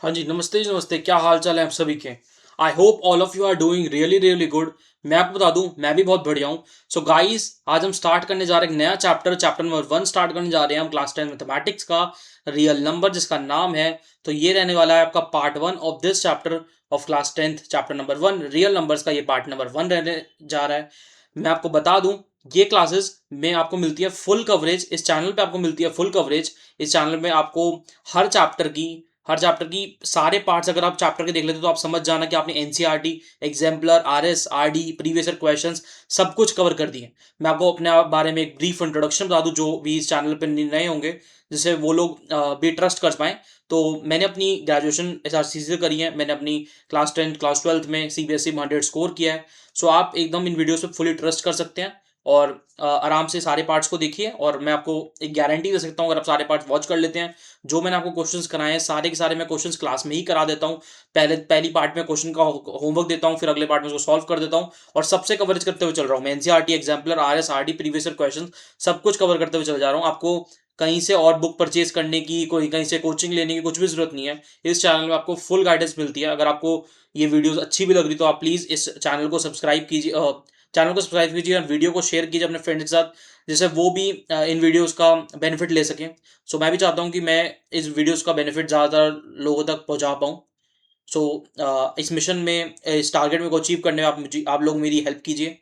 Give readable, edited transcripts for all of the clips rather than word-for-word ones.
हाँ जी, नमस्ते। क्या हाल चाल है आप सभी के। I hope all of you are doing really really good. मैं आपको बता दूं, मैं भी बहुत बढ़िया हूँ। सो गाइस, आज हम स्टार्ट करने जा रहे हैं एक नया चैप्टर, चैप्टर नंबर 1 स्टार्ट करने जा रहे हैं हम क्लास 10 मैथमेटिक्स का, रियल नंबर जिसका नाम है। तो ये रहने वाला है आपका part 1 of this chapter of class 10, chapter number 1 real numbers का। ये पार्ट नंबर 1 रहने जा रहा है। मैं आपको बता दूं, ये क्लासेस में आपको मिलती है फुल कवरेज, इस चैनल पे आपको मिलती है फुल कवरेज। इस चैनल में आपको हर चैप्टर की हर चैप्टर की सारे पार्ट्स, अगर आप चैप्टर के देख लेते तो आप समझ जाना कि आपने NCERT, exemplar, RS, RD, previous year questions सब कुछ कवर कर दिए। मैं आपको अपने बारे में एक ब्रीफ इंट्रोडक्शन बता दूं, जो भी इस चैनल पर नए होंगे, जिससे वो लोग भी ट्रस्ट कर पाएं। तो मैंने अपनी ग्रेजुएशन एसआरसी से करी है। मैंने अपनी क्लास 10 क्लास 12 में सीबीएसई में 100 स्कोर किया है। सो आप एकदम इन वीडियोस पे फुली ट्रस्ट कर सकते हैं और आराम से सारे पार्ट्स को देखिए। और मैं आपको एक गारंटी दे सकता हूँ, अगर आप सारे पार्ट्स वॉच कर लेते हैं, जो मैंने आपको क्वेश्चंस कराए हैं सारे के सारे मैं क्वेश्चंस क्लास में ही करा देता हूँ। पहली पार्ट में क्वेश्चन का होमवर्क देता हूँ, फिर अगले पार्ट में उसको सॉल्व कर देता हूँ और सबसे कवरेज करते हुए चल रहा हूँ। मैं NCERT, exemplar, RS, RD, previous year question सब कुछ कवर करते हुए चल जा रहा हूँ। आपको कहीं से और बुक परचेज करने की, कोई कहीं से कोचिंग लेने की कुछ भी जरूरत नहीं है। इस चैनल में आपको फुल गाइडेंस मिलती है। अगर आपको ये वीडियोस अच्छी भी लग रही तो आप प्लीज इस चैनल को सब्सक्राइब कीजिए, चैनल को सब्सक्राइब कीजिए और वीडियो को शेयर कीजिए अपने फ्रेंड्स के साथ, जिससे वो भी इन वीडियोस का बेनिफिट ले सकें। सो मैं भी चाहता हूँ कि मैं इस वीडियोस का बेनिफिट ज़्यादातर लोगों तक पहुँचा पाऊँ। सो इस मिशन में, इस टारगेट में को अचीव करने में आप लोग मेरी हेल्प कीजिए।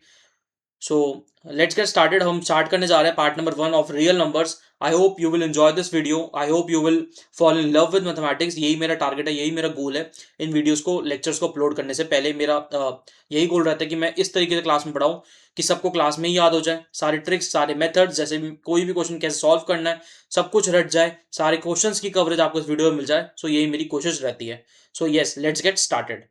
So let's get started. हम स्टार्ट करने जा रहे हैं part number 1 of real numbers. I hope you will enjoy this video, I hope you will fall in love with mathematics. यही मेरा टारगेट है, यही मेरा गोल है। इन वीडियोस को, लेक्चर्स को अपलोड करने से पहले मेरा यही गोल रहता है कि मैं इस तरीके से क्लास में पढ़ाऊँ कि सबको क्लास में ही याद हो जाए, सारे ट्रिक्स, सारे मेथड्स, जैसे भी कोई भी क्वेश्चन कैसे सॉल्व करना है सब कुछ रट जाए, सारे क्वेश्चंस की कवरेज आपको इस वीडियो में मिल जाए। सो यही मेरी कोशिश रहती है। So yes, let's get started.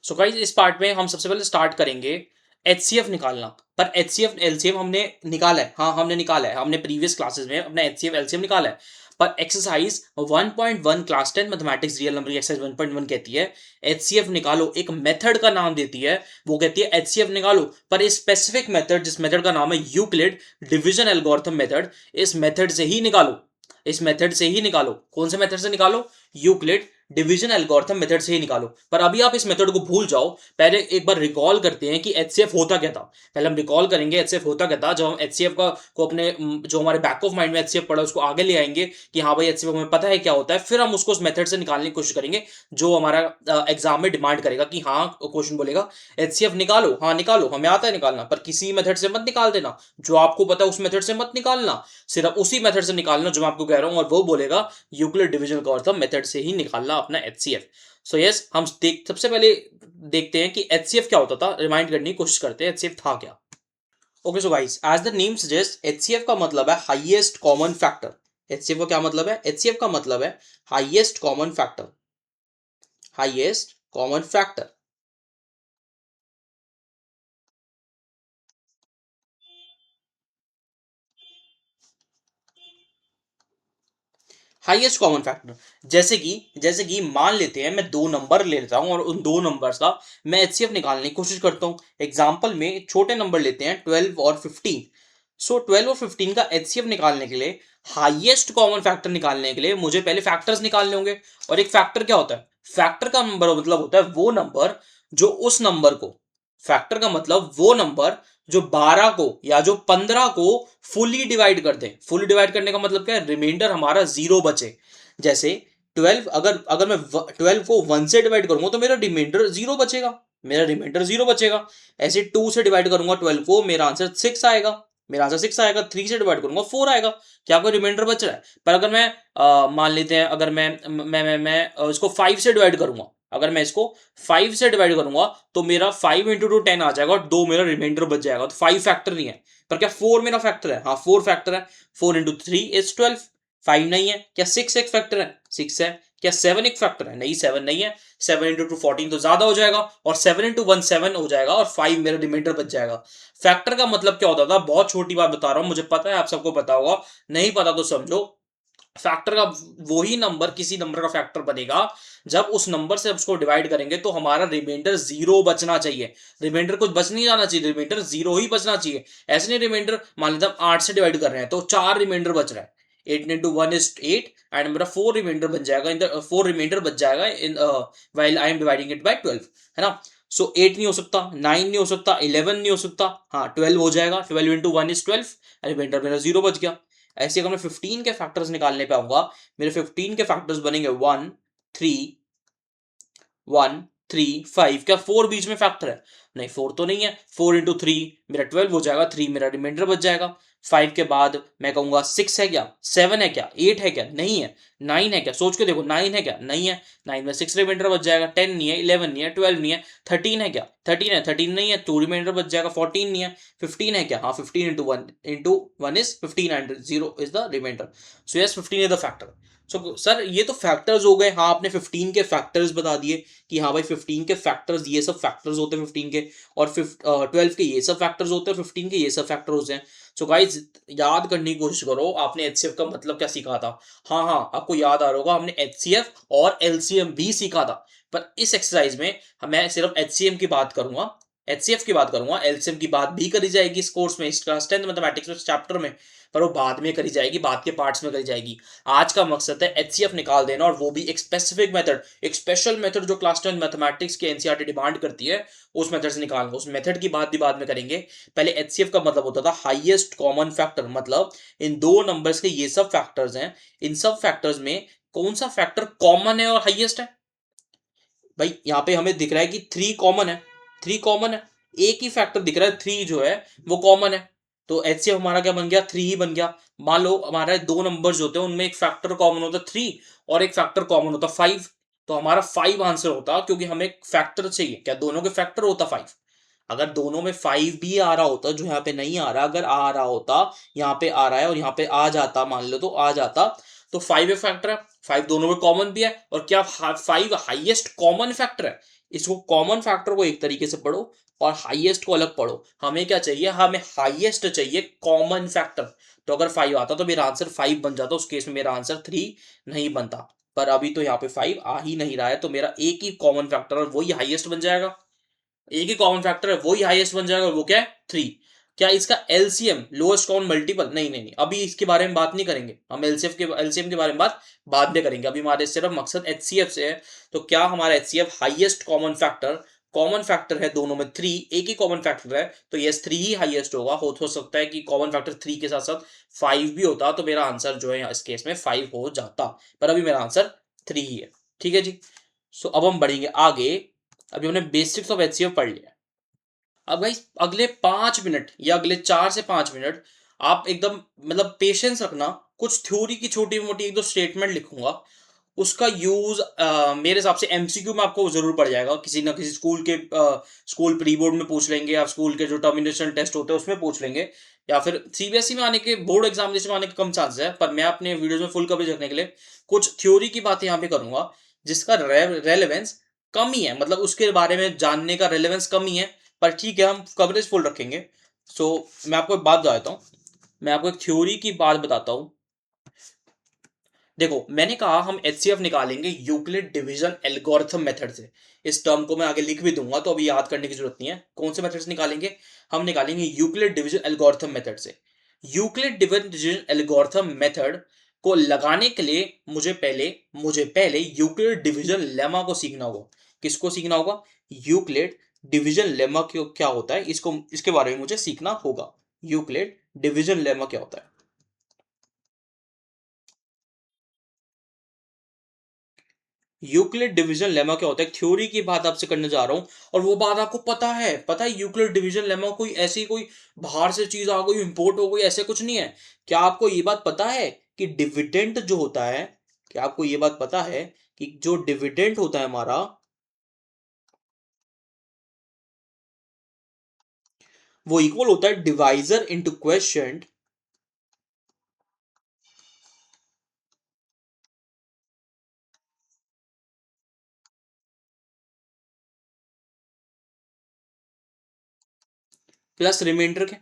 So guys, इस पार्ट में हम सबसे पहले स्टार्ट करेंगे एचसीएफ निकालना। पर एचसीएफ एलसीएम हमने निकाला है, हाँ हमने निकाला है, हमने प्रीवियस क्लासेस में अपना एचसीएफ एलसीएम निकाला है। पर exercise 1.1 class 10 mathematics real number exercise 1.1 कहती है एचसीएफ निकालो। एक मेथड का नाम देती है, वो कहती है एचसीएफ निकालो। पर इस स्पेसिफिक मेथड, जिस मेथड का नाम है यूक्लिड डिवीजन एल्गोरिथम मेथड, इस मेथड से ही निकालो। इस मेथड से ही निकालो। कौन से मेथड से निकालो? यूक्लिड डिवीजन एल्गोरिथम मेथड से ही निकालो। पर अभी आप इस मेथड को भूल जाओ, पहले एक बार रिकॉल करते हैं कि एचसीएफ होता क्या था। पहले हम रिकॉल करेंगे एचसीएफ होता क्या था। जब हम एचसीएफ का को अपने जो हमारे बैक ऑफ माइंड में एचसीएफ पड़ा उसको आगे ले आएंगे कि हाँ भाई एचसीएफ हमें पता है क्या होता है, फिर हम उसको उस मेथड से निकालने की कोशिश करेंगे जो हमारा एग्जाम में डिमांड करेगा कि हाँ, क्वेश्चन बोलेगा एचसीएफ निकालो, हाँ निकालो, हमें आता है निकालना, पर किसी मेथड से मत निकाल देना। जो आपको पता है उस मेथड से मत निकालना, सिर्फ उसी मेथड से निकालना जो मैं आपको कह रहा हूं, और वो बोलेगा यूक्लिड डिवीजन एल्गोरिथम मेथड से ही निकालना अपना एचसीएफ। सो यस, हम सबसे पहले देखते हैं कि एचसीएफ क्या होता था। रिमाइंड करने की कोशिश करते हैं एचसीएफ था क्या। Okay so guys, as the name suggest, HCF का मतलब है हाईएस्ट कॉमन फैक्टर। एचसीएफ का क्या मतलब है? एचसीएफ का मतलब है highest common factor. Highest common factor. Highest common factor, जैसे कि मान लेते हैं मैं दो नंबर ले लेता हूं और उन दो नंबर्स का मैं एचसीएफ निकालने की कोशिश करता हूं। एग्जांपल में छोटे नंबर लेते हैं 12 और 15। सो 12 और 15 का एचसीएफ निकालने के लिए, हाईएस्ट कॉमन फैक्टर निकालने के लिए मुझे पहले फैक्टर्स निकालने होंगे। और एक फैक्टर क्या होता है? फैक्टर का नंबर मतलब होता है वो नंबर जो उस नंबर को, फैक्टर का मतलब वो नंबर जो 12 को या जो 15 को फुली डिवाइड कर दे। फुली डिवाइड करने का मतलब क्या है? रिमाइंडर हमारा जीरो बचे। जैसे 12, अगर अगर मैं 12 को 1 से डिवाइड करूंगा तो मेरा रिमाइंडर जीरो बचेगा, मेरा रिमाइंडर जीरो बचेगा। ऐसे 2 से डिवाइड करूंगा 12 को, मेरा आंसर 6 आएगा, मेरा आंसर 6 आएगा। 3 से डिवाइड करूंगा 4 आएगा। क्या कोई रिमाइंडर बच रहा है? पर अगर मैं मान लेते हैं, अगर मैं इसको 5 से डिवाइड करूंगा, अगर मैं इसको 5 से डिवाइड करूंगा तो मेरा 5 इंटू 2 10 आ जाएगा और 2 मेरा रिमाइंडर बच जाएगा। तो 5 फैक्टर नहीं है। पर क्या 4 मेरा फैक्टर है? हाँ 4 फैक्टर है। 4 इंटू 3 इज 12। 5 नहीं है। क्या 6 एक फैक्टर है? 6 है। क्या 7 एक फैक्टर है? नहीं 7 नहीं है। 7 इंटू 2 14 तो ज्यादा हो जाएगा, और 7 इंटू 1 7 हो जाएगा, और 5 मेरा रिमाइंडर बच जाएगा। फैक्टर का मतलब क्या होता था? बहुत छोटी बात बता रहा हूं, मुझे पता है आप सबको पता होगा, नहीं पता तो समझो। फैक्टर का वही नंबर, किसी नंबर का फैक्टर बनेगा जब उस नंबर से उसको डिवाइड करेंगे तो हमारा रिमाइंडर जीरो बचना चाहिए। रिमाइंडर कुछ बच नहीं जाना चाहिए, रिमाइंडर जीरो ही बचना चाहिए। ऐसे नहीं, रिमाइंडर मान लेते हम 8 से डिवाइड कर रहे हैं तो 4 रिमाइंडर बच रहा है। 8 इंटू 1 इज 8 एंड मेरा 4 रिमाइंडर बन जाएगा, इन द 4 रिमाइंडर बच जाएगा in while I am dividing it by 12, है ना। सो 8 नहीं हो सकता, 9 नहीं हो सकता, 11 नहीं हो सकता, हाँ 12 हो जाएगा, 12 इंटू 1 इज 12, रिमाइंडर मेरा 0 बच गया। ऐसे अगर मैं 15 के फैक्टर्स निकालने पे आऊंगा, मेरे 15 के फैक्टर्स बनेंगे 1 3 1 3 5, क्या 4 बीच में फैक्टर है? नहीं, 4 तो नहीं है। 4 इंटू 3 मेरा 12 हो जाएगा, 3 मेरा रिमाइंडर बच जाएगा। 5 के बाद मैं कहूंगा 6 है क्या, 7 है क्या, 8 है क्या, नहीं है। 9 है क्या, सोच के देखो, 9 है क्या, नहीं है। 9 में 6 रिमाइंडर बच जाएगा। 10 नहीं है, 11 नहीं है, 12 नहीं है। 13 है क्या, 13 है, 13 नहीं है, 2 रिमाइंडर बच जाएगा। 14 नहीं है। 15 है क्या, हाँ 15 into one is 15 and 0 is the remainder. So yes 15 is the factor. So sir ये तो फैक्टर्स हो गए, हाँ आपने 15 के फैक्टर्स बता दिए कि हाँ भाई 15 के फैक्टर्स, ये सब फैक्टर्स होते हैं 15 के, और 12 के ये सब फैक्टर्स होते हैं, 15 के ये सब फैक्टर होते हैं। सो गाइज याद करने की कोशिश करो, आपने एचसीएफ का मतलब क्या सीखा था। हाँ हाँ आपको याद आ रहा होगा, हमने एचसीएफ और एलसीएम भी सीखा था, पर इस एक्सरसाइज में मैं सिर्फ एचसीएम की बात करूंगा, एचसीएफ की बात करूंगा, एलसीएम की बात भी करी जाएगी इस कोर्स में, इस क्लास 10 मैथमेटिक्स में चैप्टर में, पर वो बाद में करी जाएगी, बाद के पार्ट्स में करी जाएगी। आज का मकसद है एचसीएफ निकाल देना, और वो भी एक स्पेसिफिक मेथड, एक स्पेशल मेथड जो क्लास 10 मैथमेटिक्स के एनसीईआरटी डिमांड करती है, उस मेथड से निकालना। उस मेथड की बात भी बाद में करेंगे। पहले एचसीएफ का मतलब होता था हाईएस्ट कॉमन फैक्टर, मतलब इन दो नंबर्स के ये सब फैक्टर्स हैं, इन सब फैक्टर्स में कौन सा फैक्टर कॉमन है और हाईएस्ट है। भाई यहाँ पे हमें दिख रहा है कि 3 कॉमन है, 3 कॉमन है, एक ही फैक्टर दिख रहा है 3 जो है वो कॉमन है, तो एचसीएफ हमारा क्या बन गया, 3 ही बन गया। मान लो हमारे दो नंबर्स होते हैं, उनमें एक फैक्टर कॉमन होता है 3 और एक फैक्टर कॉमन होता है 5, तो हमारा 5 आंसर होता, क्योंकि हमें एक फैक्टर चाहिए, क्या दोनों के फैक्टर होता 5। अगर दोनों में 5 भी आ रहा होता, जो यहाँ पे नहीं आ रहा, अगर आ रहा होता, यहाँ पे आ रहा है और यहाँ पे आ जाता, मान लो तो आ जाता, तो 5 एक फैक्टर है, 5 दोनों में कॉमन भी है, और क्या 5 हाईएस्ट कॉमन फैक्टर है। इसको कॉमन फैक्टर को एक तरीके से पढ़ो और हाईएस्ट को अलग पढ़ो। हमें क्या चाहिए, हमें हाईएस्ट चाहिए कॉमन फैक्टर। तो अगर 5 आता तो मेरा आंसर 5 बन जाता, उस केस में मेरा आंसर 3 नहीं बनता, पर अभी तो यहाँ पे 5 आ ही नहीं रहा है, तो मेरा एक ही कॉमन फैक्टर और वही हाईएस्ट बन जाएगा, एक ही कॉमन फैक्टर है वही हाईएस्ट बन जाएगा, वो क्या है 3। क्या इसका एलसीएम लोएस्ट कॉमन मल्टीपल, नहीं नहीं नहीं, अभी इसके बारे में बात नहीं करेंगे, हम एलसीएम के बारे में बात बाद में करेंगे, अभी हमारे सिर्फ मकसद एचसीएफ से है। तो क्या हमारा एचसीएफ हाईएस्ट कॉमन फैक्टर है दोनों में 3, एक ही कॉमन फैक्टर है, तो यस 3 ही हाईएस्ट होगा। हो सकता है कि कॉमन फैक्टर 3 के साथ साथ 5 भी होता, तो मेरा आंसर जो है इस केस में 5 हो जाता, पर अभी मेरा आंसर 3 ही है। ठीक है जी। सो अब हम बढ़ेंगे आगे। अभी हमने बेसिक्स ऑफ एचसीएफ पढ़ लिया। अब भाई अगले 5 मिनट या अगले 4 से 5 मिनट आप एकदम मतलब पेशेंस रखना, कुछ थ्योरी की छोटी मोटी एक दो स्टेटमेंट लिखूंगा, उसका यूज मेरे हिसाब से एमसीक्यू में आपको जरूर पड़ जाएगा, किसी ना किसी स्कूल प्री बोर्ड में पूछ लेंगे, या स्कूल के जो टर्मिनेशन टेस्ट होते हैं उसमें पूछ लेंगे, या फिर सीबीएसई में आने के, बोर्ड एग्जामिनेशन में आने के कम चांसेस है, पर मैं अपने वीडियोस में फुल कवरेज रखने के लिए कुछ थ्योरी की बातें यहाँ पे करूंगा, जिसका रेलेवेंस कम ही है, मतलब उसके बारे में जानने का रेलेवेंस कम ही है, पर ठीक है हम कवरेज फुल रखेंगे। सो मैं आपको एक बात बताता हूँ, मैं आपको एक थ्योरी की बात बताता हूँ। देखो मैंने कहा हम एचसीएफ निकालेंगे यूक्लिड डिवीजन एल्गोरिथम मेथड से, इस टर्म को मैं आगे लिख भी दूंगा, तो अभी याद करने की जरूरत नहीं है। कौन से मेथड से निकालेंगे, हम निकालेंगे यूक्लिड डिवीजन एल्गोरिथम मेथड से। यूक्लिड डिवीजन एल्गोरिथम मेथड को लगाने के लिए मुझे पहले यूक्लिड डिवीजन लेमा को सीखना होगा। किसको सीखना होगा, यूक्लिड डिवीजन लेमा क्या होता है, इसको इसके बारे में मुझे सीखना होगा। यूक्लिड डिवीजन लेमा क्या होता है। यूक्लिड डिवीजन लेमा क्या होता है, थ्योरी की बात आपसे करने जा रहा हूं, और वो बात आपको पता है यूक्लिड डिवीजन लेमा कोई ऐसी कोई बाहर से चीज आ गई, इंपोर्ट हो गई, ऐसे कुछ नहीं है। क्या आपको ये बात पता है कि डिविडेंड जो होता है, क्या आपको ये बात पता है कि जो डिविडेंड होता है हमारा, वो इक्वल होता है divisor into question plus remainder के।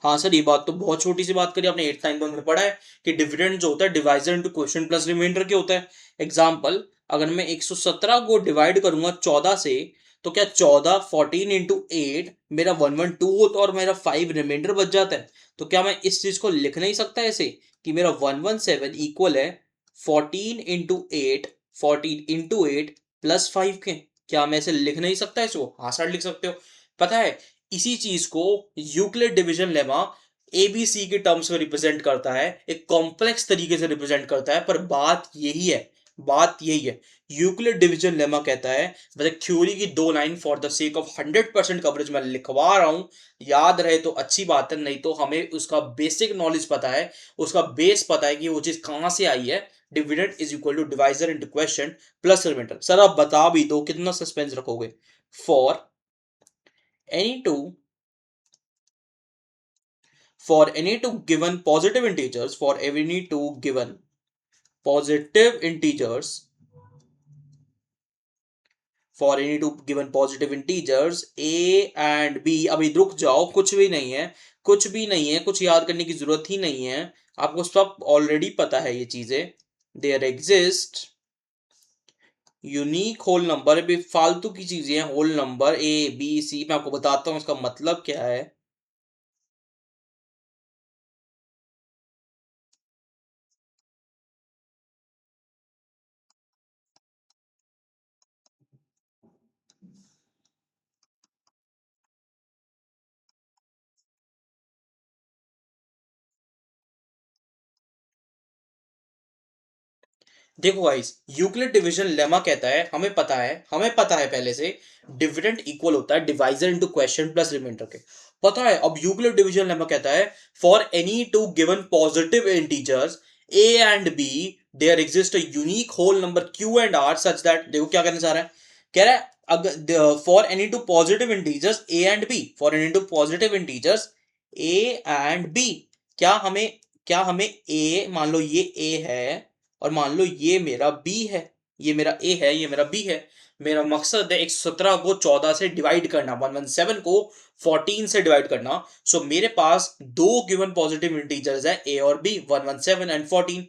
हाँ सर, ये बात तो बहुत छोटी सी बात करी आपने, 8th 9th में पढ़ा है कि डिविडेंड जो होता है divisor into quotient plus remainder के होता है। एग्जांपल, अगर मैं 117 को डिवाइड करूंगा 14 से, तो क्या 14 14 इंटू 8 मेरा 112 होता और मेरा 5 रिमाइंडर बच जाता है। तो क्या मैं इस चीज को लिख नहीं सकता ऐसे कि मेरा 117 इक्वल है 14 इंटू 8, 14 इंटू 8 प्लस 5 के। क्या मैं ऐसे लिख नहीं सकता इसको? हाँ सर लिख सकते हो। पता है इसी चीज को यूक्लिड डिवीजन लेमा एबीसी के टर्म्स में रिप्रेजेंट करता है, एक कॉम्प्लेक्स तरीके से रिप्रेजेंट करता है, पर बात यही है। यूक्लिड डिवीजन लेमा कहता है, वैसे थ्योरी की 2 line for the sake of 100% coverage मैं लिखवा रहा हूं, याद रहे तो अच्छी बात है, नहीं तो हमें उसका बेसिक नॉलेज पता है, उसका बेस पता है कि वो चीज कहां से आई है। Dividend is equal to divisor into question plus remainder. Sir आप बता भी दो, कितना सस्पेंस रखोगे। For any two for any two given positive integers, for any two given positive integers, for any two given positive integers a and b। अभी रुक जाओ, कुछ भी नहीं है, कुछ भी नहीं है, कुछ याद करने की जरूरत ही नहीं है, आपको सब ऑलरेडी पता है ये चीजें। There exist unique whole number, भी फालतू की चीजें हैं, whole number a b c. मैं आपको बताता हूं उसका मतलब क्या है। देखो गाइस, यूक्लिड डिवीजन लेमा कहता है, हमें पता है पहले से, डिविडेंड इक्वल होता है divisor into question plus remainder के। पता है। अब यूक्लिड डिवीजन लेमा कहता है for any two given positive integers a and b there exist a unique whole number q and r such that. देखो क्या कहना चाह रहा है, कह रहा है अगर for any two positive integers a and b, for any two positive integers a and b, क्या हमें ए, मान लो ये ए है और मान लो ये मेरा बी है, ये मेरा ए है, ये मेरा बी है। मेरा मकसद है 117 को 14 से डिवाइड करना, 117 को 14 से डिवाइड करना। सो मेरे पास दो गिवन पॉजिटिव इंटीजर्स है ए और बी, 117 एंड 14।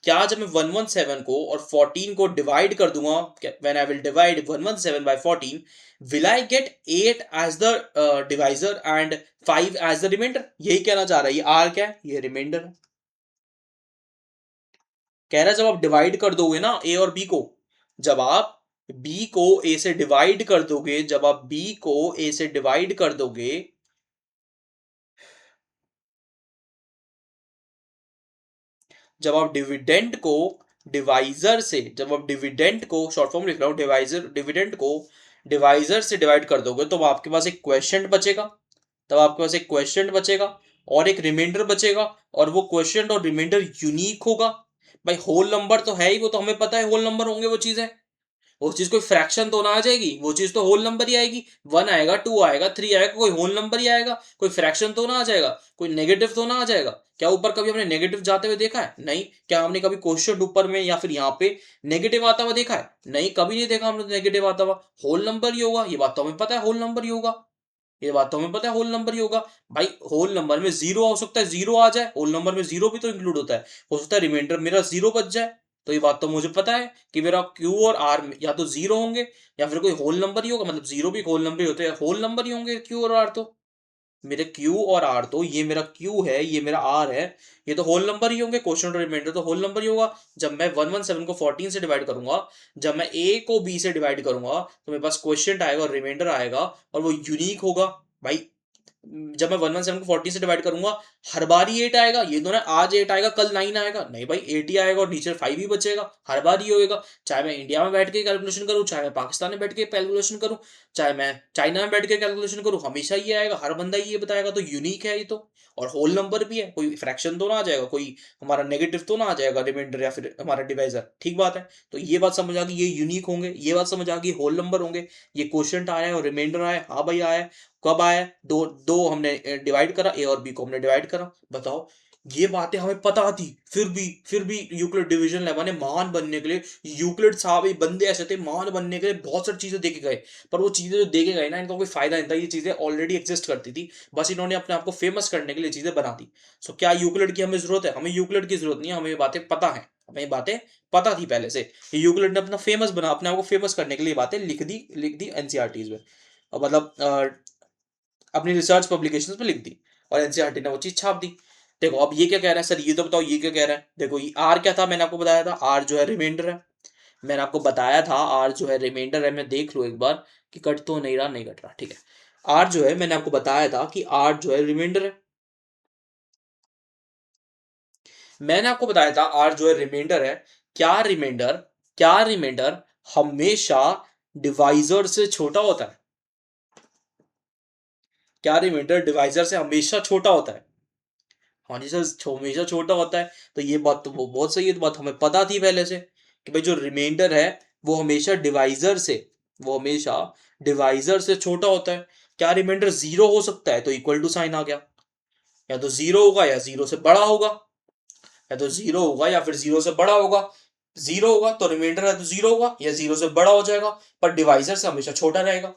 क्या जब मैं 117 को और 14 को डिवाइड कर दूंगा, when I will divide 117 by 14, will I get 8 as the divisor and 5 as the remainder. यही कहना चाह रहा है। ये आर क्या है? ये रिमाइंडर है। कह रहा है जब आप डिवाइड कर दोगे ना ए और बी को, जब आप बी को ए से डिवाइड कर दोगे, जब आप बी को ए से डिवाइड कर दोगे, जब आप डिविडेंड को डिवाइजर से, जब आप डिविडेंड को, शॉर्ट फॉर्म लिख रहा हूं, डिवाइजर, डिविडेंड को डिवाइजर से डिवाइड कर दोगे, तो आपके पास एक क्वेश्चन बचेगा, तब आपके पास एक क्वेश्चन बचेगा और एक रिमाइंडर बचेगा, और वो क्वेश्चन और रिमाइंडर यूनिक होगा। भाई होल नंबर तो है ही, वो तो हमें पता है होल नंबर होंगे वो चीज है। वो चीज कोई फ्रैक्शन तो ना आ जाएगी, वो चीज तो होल नंबर ही आएगी। 1 आएगा, 2 आएगा, 3 आएगा, कोई होल नंबर ही आएगा। कोई फ्रैक्शन तो ना आ जाएगा, कोई नेगेटिव तो ना आ जाएगा। क्या ऊपर कभी हमने नेगेटिव जाते हुए देखा है? नहीं। क्या हमने कभी क्वेश्चन ऊपर में या फिर यहाँ पे नेगेटिव आता हुआ देखा है? नहीं, कभी नहीं देखा हमने नेगेटिव आता हुआ। होल नंबर ही होगा, ये बात तो हमें पता है, होल नंबर ही होगा। ये बात तो हमें पता है होल नंबर ही होगा। भाई होल नंबर में जीरो हो सकता है, जीरो आ जाए, होल नंबर में जीरो भी तो इंक्लूड होता है। हो सकता है रिमाइंडर मेरा जीरो बच जाए। तो ये बात तो मुझे पता है कि मेरा क्यू और आर या तो जीरो होंगे या फिर कोई होल नंबर ही होगा। मतलब जीरो भी होल नंबर ही होते हैं, होल नंबर ही होंगे क्यू और आर तो। मेरे क्यू और आर तो, ये मेरा क्यू है, ये मेरा आर है, ये तो होल नंबर ही होंगे। क्वेश्चन और रिमाइंडर तो होल नंबर ही होगा। जब मैं 117 को 14 से डिवाइड करूंगा, जब मैं ए को बी से डिवाइड करूंगा, तो मेरे पास क्वेश्चन आएगा और रिमाइंडर आएगा, और वो यूनिक होगा। भाई जब मैं 117 को 40 से डिवाइड करूंगा, हर बार ही 8 आएगा। ये दोनों आज 8 आएगा, कल 9 आएगा? नहीं भाई, 8 ही आएगा और नीचे 5 ही बचेगा, हर बार ही होएगा। चाहे मैं इंडिया में बैठ के कैलकुलेशन करूं, चाहे मैं पाकिस्तान में बैठ के कैलकुलेशन करूं, चाहे मैं चाइना में बैठ के कैलकुलेशन करूं, हमेशा ये आएगा, हर बंदा ये बताएगा। तो यूनिक है ये तो। और होल नंबर भी है, कोई फ्रैक्शन तो ना आ जाएगा, कोई हमारा नेगेटिव तो ना आ जाएगा, रिमाइंडर या फिर हमारा डिवाइजर। ठीक बात है। तो ये बात समझ आ गई, ये यूनिक होंगे। ये बात समझ आ गई, होल नंबर होंगे। ये क्वेश्चन आया है और रिमाइंडर आया, हाँ भाई आया है। कब आया? दो दो हमने डिवाइड करा, ए और बी को हमने डिवाइड करा। बताओ, ये बातें हमें पता थी, फिर भी यूक्लिड डिवीजन लेमा ने महान बनने के लिए, यूक्लिड साहब ये बंदे ऐसे थे, महान बनने के लिए बहुत सारी चीजें देके गए। पर वो चीजें जो देके गए ना, इनका कोई फायदा नहीं था। ये चीजें ऑलरेडी एग्जिस्ट करती थी, बस इन्होंने अपने आप को फेमस करने के लिए चीजें बना दी। सो क्या यूक्लिड की हमें जरूरत है? हमें यूक्लिड की जरूरत नहीं है, हमें ये बातें पता है। हमें ये बातें पता थी पहले से। यूक्लिड ने अपना फेमस बना, अपने आप को फेमस करने के लिए बातें लिख दी एनसीईआरटीज में, और मतलब अपनी रिसर्च पब्लिकेशंस में लिख दी, और एनसीईआरटी ने वो चीज छाप दी। देखो अब ये क्या कह रहा है सर, ये तो बताओ ये क्या कह रहा है। देखो ये आर क्या था, मैंने आपको बताया था आर जो है रिमाइंडर है। मैंने आपको बताया था आर जो है रिमाइंडर है। मैं देख लूँ एक बार कि कट तो नहीं रहा, नहीं कट रहा, ठीक है। आर जो है मैंने आपको बताया था कि आर जो है रिमाइंडर है। मैंने आपको बताया था आर जो है रिमाइंडर है। क्या रिमाइंडर हमेशा डिवाइजर से छोटा होता है। क्या रिमाइंडर डिवाइजर से हमेशा छोटा होता है। हाँ जी सर, हमेशा छोटा होता है। तो ये बात तो वो बहुत सही है, तो बात हमें पता थी पहले से कि भाई जो रिमाइंडर है वो हमेशा डिवाइजर से छोटा होता है। क्या रिमाइंडर जीरो हो सकता है, तो इक्वल टू साइन आ गया। या तो जीरो होगा या जीरो से बड़ा होगा, या तो जीरो होगा या फिर जीरो से बड़ा होगा। जीरो होगा तो रिमाइंडर है तो जीरो होगा या जीरो से बड़ा हो जाएगा, पर डिवाइजर से हमेशा छोटा रहेगा।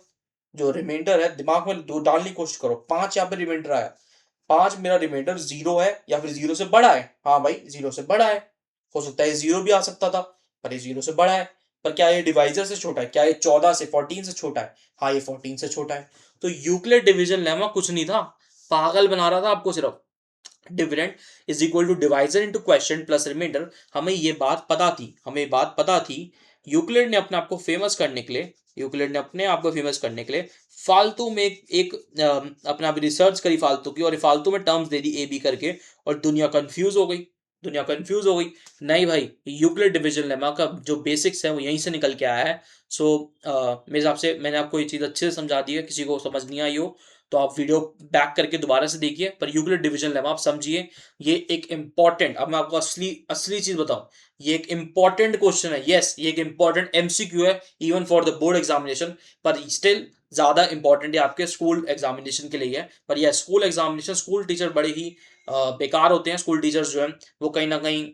जो रिमाइंडर है दिमाग में दो डालने की कोशिश करो, 5 यहाँ पे रिमाइंडर आया, 5 मेरा रिमाइंडर जीरो है या फिर जीरो से बड़ा है। हाँ भाई जीरो से बड़ा है, हो सकता है जीरो भी आ सकता था, पर ये जीरो से बड़ा है। पर क्या ये डिवाइजर से छोटा है, क्या ये 14 से छोटा है। हाँ ये 14 से छोटा है। तो यूक्लिड डिवीजन लेमा कुछ नहीं था, पागल बना रहा था आपको सिर्फ। Dividend is equal to divisor into question plus remainder. हमें ये बात पता थी। यूक्लिड ने अपने आप को फेमस करने के लिए फालतू में अपने आप रिसर्च करी फालतू की, और फालतू में terms they the A B करके, और दुनिया कंफ्यूज हो गई। नहीं भाई, यूक्लिड डिवीजन लेमा का जो बेसिक्स है वो यहीं से निकल के आया है। सो मेरे हिसाब से मैंने आपको ये चीज़ अच्छे से समझा दी है। किसी को समझ नहीं आई हो तो आप वीडियो बैक करके दोबारा से देखिए, पर यूक्लिड डिवीजन लेमा आप समझिए। ये एक इंपॉर्टेंट, अब मैं आपको असली असली चीज बताऊं, ये एक इंपॉर्टेंट क्वेश्चन है। यस ये एक इंपॉर्टेंट एमसीक्यू है even for the board examination, पर स्टिल ज्यादा इंपॉर्टेंट है आपके स्कूल एग्जामिनेशन के लिए है। पर यह स्कूल एग्जामिनेशन, स्कूल टीचर बड़े ही बेकार होते हैं। स्कूल टीचर्स जो है वो कहीं ना कहीं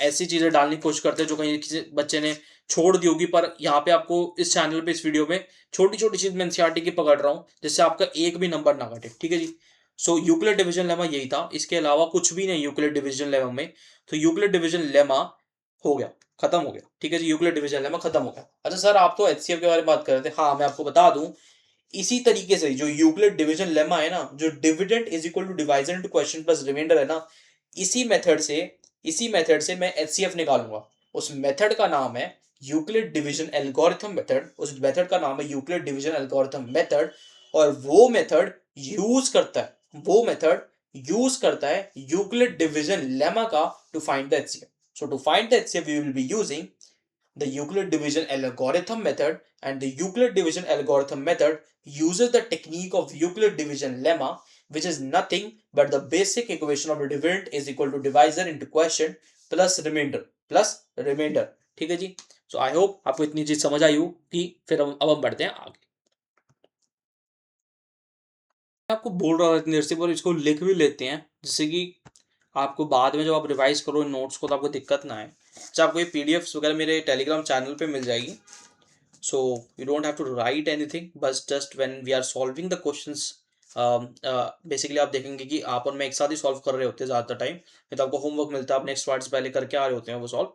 ऐसी चीजें डालने की कोशिश करते हैं जो कहीं किसी बच्चे ने छोड़ दी होगी। पर यहाँ पे आपको इस चैनल पे, इस वीडियो में छोटी छोटी चीज मैं एनसीईआरटी की पकड़ रहा हूँ जिससे आपका एक भी नंबर ना घटे, ठीक है जी। सो यूक्लिड डिवीजन लेमा यही था, इसके अलावा कुछ भी नहीं यूक्लिड डिवीजन लेमा में। तो यूक्लिड डिवीजन लेमा हो गया, खत्म हो गया, ठीक है जी। यूक्लिड डिवीजन लेमा खत्म हो गया। अच्छा सर आप तो एचसीएफ के बारे में बात कर रहे थे, हाँ मैं आपको बता दूं, इसी तरीके से जो यूक्लिड डिवीजन लेमा है ना, जो dividend is equal to divisor into question plus remainder है ना, इसी मेथड से इसी मेथड से मैं एचसीएफ निकालूंगा। उस मेथड का नाम है यूक्लिड डिवीजन एल्गोरिथम मेथड। उस मेथड का नाम है यूक्लिड डिवीजन एल्गोरिथम मेथड। और वो मेथड यूज करता है यूक्लिड डिवीजन लेमा का to find the HCF. So to find the HCF we will be using the Euclid division algorithm method, and the Euclid division algorithm method uses the technique of Euclid division lemma, which is nothing but the basic equation of the dividend is equal to divisor into quotient plus remainder। ठीक है जी। सो I hope आपको इतनी चीज समझ आई हो कि फिर अब हम बढ़ते हैं आगे। आपको बोल रहा था इतनी देर से, पर इसको लिख भी लेते हैं जिससे कि आपको बाद में जब आप रिवाइज करो नोट्स को तो आपको दिक्कत ना आए। अच्छा आपको ये पीडीएफ्स वगैरह मेरे टेलीग्राम चैनल पे मिल जाएगी। So you don't have to write anything, but just when we are solving the questions, basically आप देखेंगे कि आप और मैं एक साथ ही सॉल्व कर रहे होते हैं ज़्यादातर टाइम। फिर तो आपको होमवर्क मिलता है, आप नेक्स्ट पार्ट्स पहले करके आ रहे होते हैं वो सॉल्व।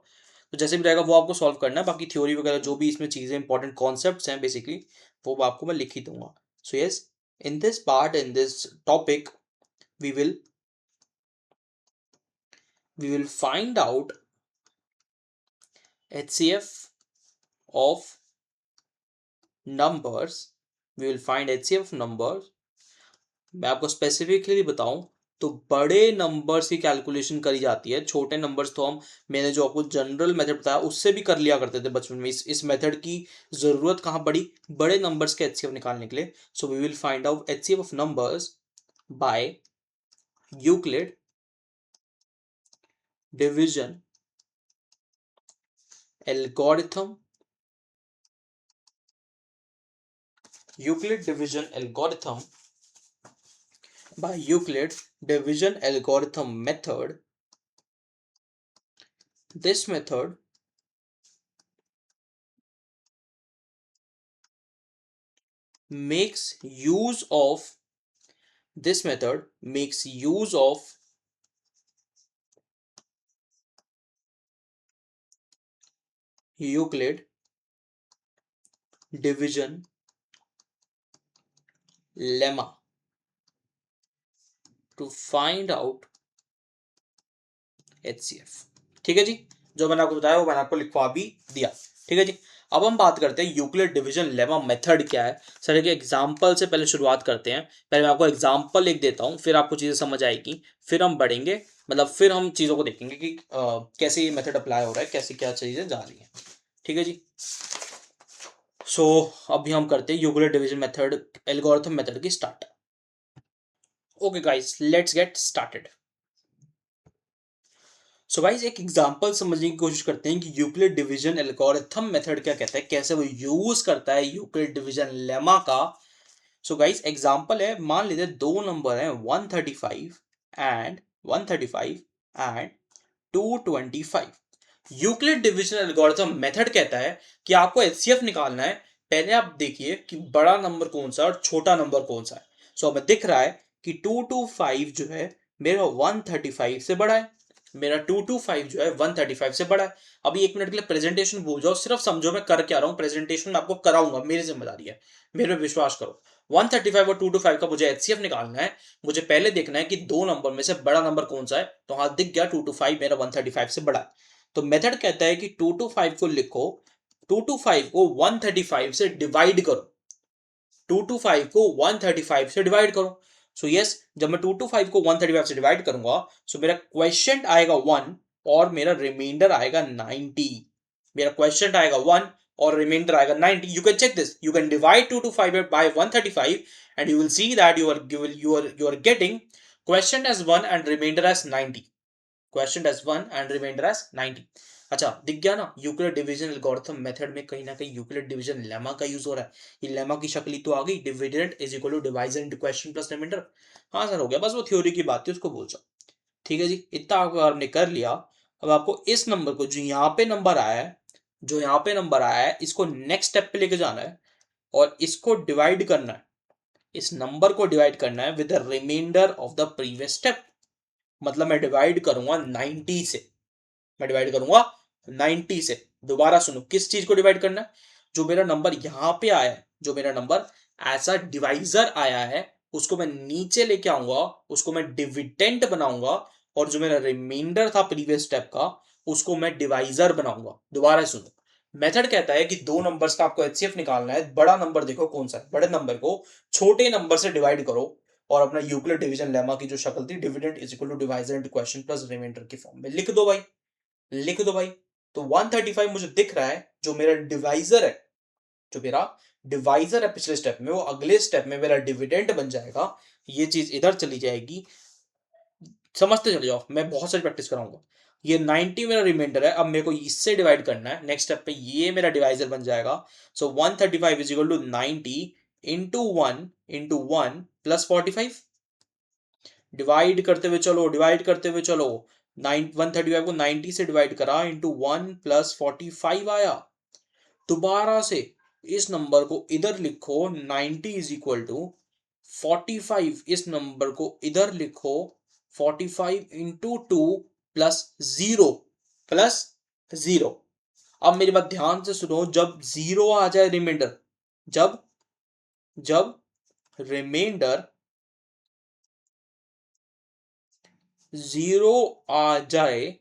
तो जैसे भी रहेगा वो आपको सॉल्व करना है, बाकी थ्योरी वगैरह जो भी इसमें चीज़ें इंपॉर्टेंट कॉन्सेप्ट्स हैं बेसिकली वो आपको मैं लिख ही दूंगा। So yes, in this part, in this topic, we will we will find out HCF of numbers। We will find HCF of numbers। मैं आपको स्पेसिफिकली बताऊं तो बड़े नंबर्स की कैलकुलेशन करी जाती है। छोटे नंबर्स तो हम, मैंने जो आपको जनरल मेथड बताया उससे भी कर लिया करते थे बचपन में। इस मेथड की जरूरत कहाँ पड़ी बड़े नंबर्स के एचसीएफ निकालने के लिए। So we will find out HCF of numbers by Euclid division algorithm. Euclid division algorithm by Euclid division algorithm method। This method makes use of this method makes use of Euclid division lemma to find out HCF। ठीक है जी, जो मैंने आपको बताया वो मैंने आपको लिखवा भी दिया। ठीक है जी, अब हम बात करते हैं यूक्लिड डिवीजन लेमा मेथड क्या है। सर एक एग्जांपल से पहले शुरुआत करते हैं। पहले मैं आपको एग्जांपल लिख देता हूं, फिर आपको चीजें समझ आएगी, फिर हम बढ़ेंगे, मतलब फिर हम चीजों को देखेंगे कि कैसे ये मेथड अप्लाई हो रहा है, कैसे क्या चीजें जा रही हैं। ठीक है जी, सो अभी हम करते हैं Euclid division method algorithm method की start. Okay guys, let's get started. So guys एक एग्जांपल समझने की कोशिश करते हैं कि यूक्लिड डिवीजन एल्गोरिथम मेथड क्या कहता है, कैसे वो यूज करता है यूक्लिड डिवीजन लेमा का। सो गाइस एग्जांपल है, मान लीजिए दो नंबर हैं 135 and 135 and 225। Euclid division algorithm method कहता है कि आपको एचसीएफ निकालना है। पहले आप देखिए कि बड़ा नंबर कौन सा और छोटा नंबर कौन सा है। सो हमें दिख रहा है कि 225 जो है मेरा 135 से बड़ा है, मेरा 225 जो है 135 से बड़ा है। अभी एक मिनट के लिए प्रेजेंटेशन भूल जाओ, सिर्फ समझो मैं कर क्या रहा हूं। प्रेजेंटेशन आपको कराऊंगा, मेरी जिम्मेदारी है, मेरे पे विश्वास करो। 135 और 225 का मुझे एचसीएफ निकालना है। मुझे पहले देखना है कि दो नंबर में से बड़ा नंबर कौन सा है। तो हाँ दिख गया, 225 मेरा 135 से बड़ा है। तो मेथड कहता है कि 225 को लिखो, 225 को 135 से डिवाइड करो, 225 को 135 से डिवाइड करो। सो यस, जब मैं 225 को 135 से डिवाइड करूंगा, सो मेरा क्वेश्चन आएगा 1 और मेरा रिमाइंडर आएगा 90। मेरा क्वेश्चन आएगा 1 और रिमाइंडर आएगा 90। You can check this, you can divide 225 by 135 and you will see that you are getting question as 1 and remainder as 90। Question as 1 and remainder as 90। अच्छा दिख गया ना, यूक्लिड डिवीजन एल्गोरिथम मेथड में कहीं ना कहीं Euclid division lemma का use हो रहा है। ये लेमा की शक्ल ही तो आ गई, dividend is equal to divisor into question plus remainder. हाँ सर हो गया, बस वो थ्योरी की बात थी, उसको भूल जाओ। ठीक है जी, इतना आपने कर लिया। अब आपको इस नंबर को जो यहाँ पे नंबर आया है, जो यहाँ पे नंबर आया है, इसको नेक्स्ट स्टेप पे लेके जाना है और इसको डिवाइड करना है। इस नंबर को डिवाइड करना है with the remainder of the previous step. मतलब मैं डिवाइड करूंगा 90 से, मैं डिवाइड करूंगा 90 से। दोबारा सुनो, किस चीज को डिवाइड करना है? जो मेरा नंबर यहां पे आया है, जो मेरा नंबर ऐसा डिवाइजर आया है, उसको मैं नीचे लेके आऊंगा, उसको मैं डिविडेंड बनाऊंगा, और जो मेरा रिमाइंडर था प्रीवियस स्टेप का, उसको मैं डिवाइजर बनाऊंगा। दोबारा सुनो, मेथड कहता है कि दो नंबर्स का आपको एचसीएफ निकालना है। बड़ा नंबर देखो कौन सा है, बड़े नंबर को छोटे नंबर से डिवाइड करो और अपना यूक्लिड डिवीजन लेमा की जो शक्ल थी, dividend is equal to divisor into question plus remainder की फॉर्म में लिख दो भाई, लिख दो भाई। तो 135 मुझे दिख रहा है, जो मेरा डिवाइजर है, जो मेरा डिवाइजर है पिछले स्टेप में, वो अगले स्टेप में मेरा डिविडेंड बन जाएगा। ये चीज इधर चली जाएगी, समझते चले जाओ, मैं बहुत सारी प्रैक्टिस कराऊंगा। ये 90 मेरा रिमाइंडर है, अब मेरे को इससे डिवाइड करना है नेक्स्ट स्टेप पे, ये मेरा डिवाइजर बन जाएगा। So 135 is equal to 90 into one plus 45। Divide करते हुए चलो, डिवाइड करते हुए चलो, 135 को 90 से डिवाइड करा, इंटू 1 प्लस 45 आया। दोबारा से इस नंबर को इधर लिखो, 90 इज इक्वल टू 45, इस नंबर को इधर लिखो, 45 इंटू 2 प्लस 0, प्लस 0। अब मेरी बात ध्यान से सुनो, जब 0 आ जाए रिमाइंडर, जब जब रिमाइंडर 0 आ जाए,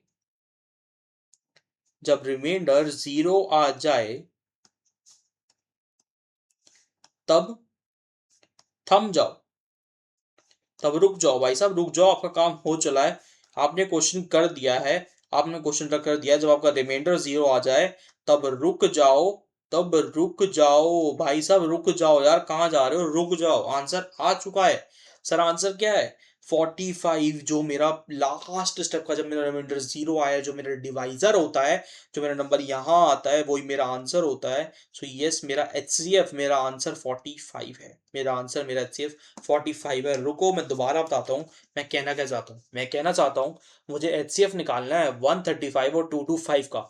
जब रिमाइंडर 0 आ जाए, तब थम जाओ, तब रुक जाओ भाई साहब, रुक जाओ, आपका काम हो चला है। आपने क्वेश्चन कर दिया है, आपने क्वेश्चन कर दिया है, जब आपका रिमाइंडर 0 आ जाए तब रुक जाओ, तब रुक जाओ भाई साहब, रुक जाओ यार, कहाँ जा रहे हो, रुक जाओ। आंसर आ चुका है। सर आंसर क्या है? 45। जो मेरा लास्ट स्टेप का, जब मेरा रिमाइंडर 0 आया, जो मेरा डिवाइजर होता है, जो मेरा नंबर यहाँ आता है, वही मेरा आंसर होता है। सो यस, मेरा एचसीएफ, मेरा आंसर 45 है। मेरा आंसर, मेरा एचसीएफ 45 है। रुको मैं दोबारा बताता हूँ मैं कहना क्या चाहता हूँ। मैं कहना चाहता हूँ मुझे एचसीएफ निकालना है 135 और 225 का।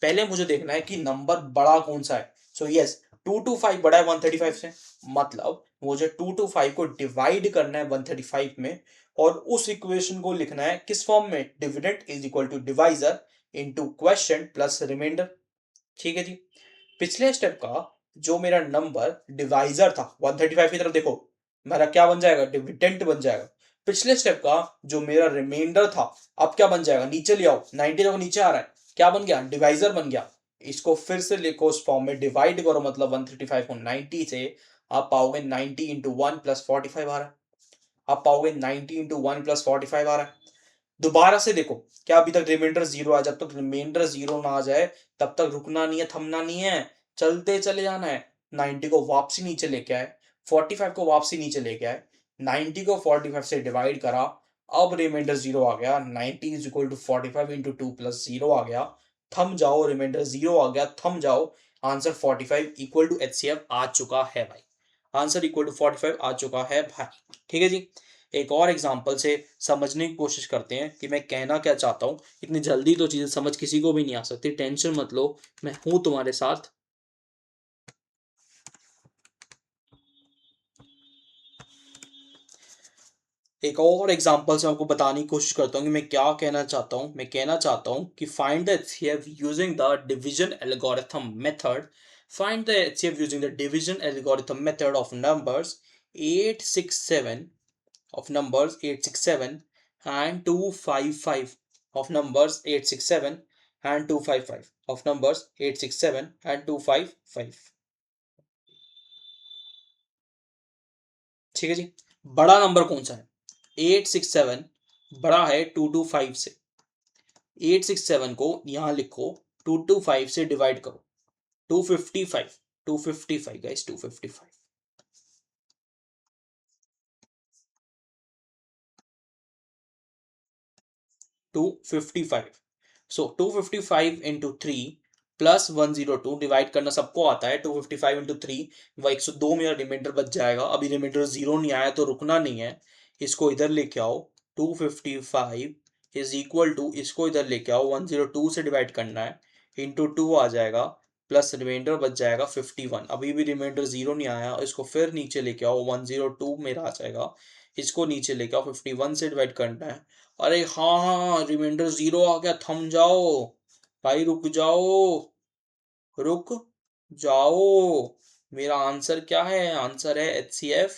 पहले मुझे देखना है कि नंबर बड़ा कौन सा है। सो यस, 225 बड़ा है 135 से, मतलब मुझे 225 को डिवाइड करना है 135 में, और उस इक्वेशन को लिखना है किस फॉर्म में? Dividend is equal to divisor into question plus remainder. ठीक है जी। पिछले स्टेप का जो मेरा नंबर डिवाइजर था 135 की तरफ देखो, मेरा क्या बन जाएगा, डिविडेंड बन जाएगा। पिछले स्टेप का जो मेरा रिमाइंडर था, अब क्या बन जाएगा, नीचे ले आओ, 90 देखो नीचे आ रहा है, क्या बन गया, डिवाइजर बन गया। इसको फिर से लिखो उस फॉर्म में, डिवाइड करो, मतलब 135 को 90 से, आप पाओगे 90 इंटू 1 प्लस 45 आ रहा है। आप पाओगे 90 इंटू 1 प्लस 45 आ रहा है। दोबारा से देखो, क्या अभी तक रिमाइंडर जीरो आया, जब तक रिमाइंडर जीरो ना आ जाए तब तक रुकना नहीं है, थमना नहीं है, चलते चले जाना है। 90 को वापसी नीचे लेके आए, 45 को वापसी नीचे लेके आए, 90 को 45 से डिवाइड करा, अब रिमाइंडर जीरो आ गया, 90 is equal to 45 into 2 plus zero आ गया, थम जाओ, रिमाइंडर जीरो आ गया, थम जाओ, आंसर 45 इक्वल टू HCF आ चुका है भाई, आंसर इक्वल टू 45 आ चुका है भाई। ठीक है जी। एक और एग्जांपल से समझने की कोशिश करते हैं कि मैं कहना क्या चाहता हूँ। इतनी जल्दी तो चीजें समझ किसी को भी नहीं आ सकती, टेंशन मत लो, मैं हूं तुम्हारे साथ। एक और एग्जांपल से आपको बताने की कोशिश करता हूँ कि मैं क्या कहना चाहता हूँ। मैं कहना चाहता हूँ कि find the HCF using the division algorithm method. Find the HCF using the division algorithm method of numbers 867 of numbers 867 and 255 of numbers 867 and 255 of numbers 867 and 255। ठीक है जी। बड़ा नंबर कौन सा है, 867 बड़ा है 225 से। 867 को यहां लिखो, 225 से डिवाइड करो, 255, 255 गाइस, 255, 255। सो 255 इंटू थ्री प्लस 102 डिवाइड करना सबको आता है, 255 इंटू थ्री, वह 102 मेरा रिमाइंडर बच जाएगा। अभी रिमाइंडर जीरो नहीं आया तो रुकना नहीं है, इसको इधर लेके आओ, 255 इज इक्वल टू, इसको इधर लेके आओ, 102 से डिवाइड करना है, इंटू टू आ जाएगा, प्लस रिमाइंडर बच जाएगा 51। अभी भी रिमाइंडर जीरो नहीं आया, इसको फिर नीचे लेके आओ, 102 मेरा आ जाएगा, इसको नीचे लेके आओ, 51 से डिवाइड करना है। अरे हाँ हाँ हाँ, रिमाइंडर जीरो आ गया, थम जाओ भाई, रुक जाओ, रुक जाओ। मेरा आंसर क्या है, आंसर है HCF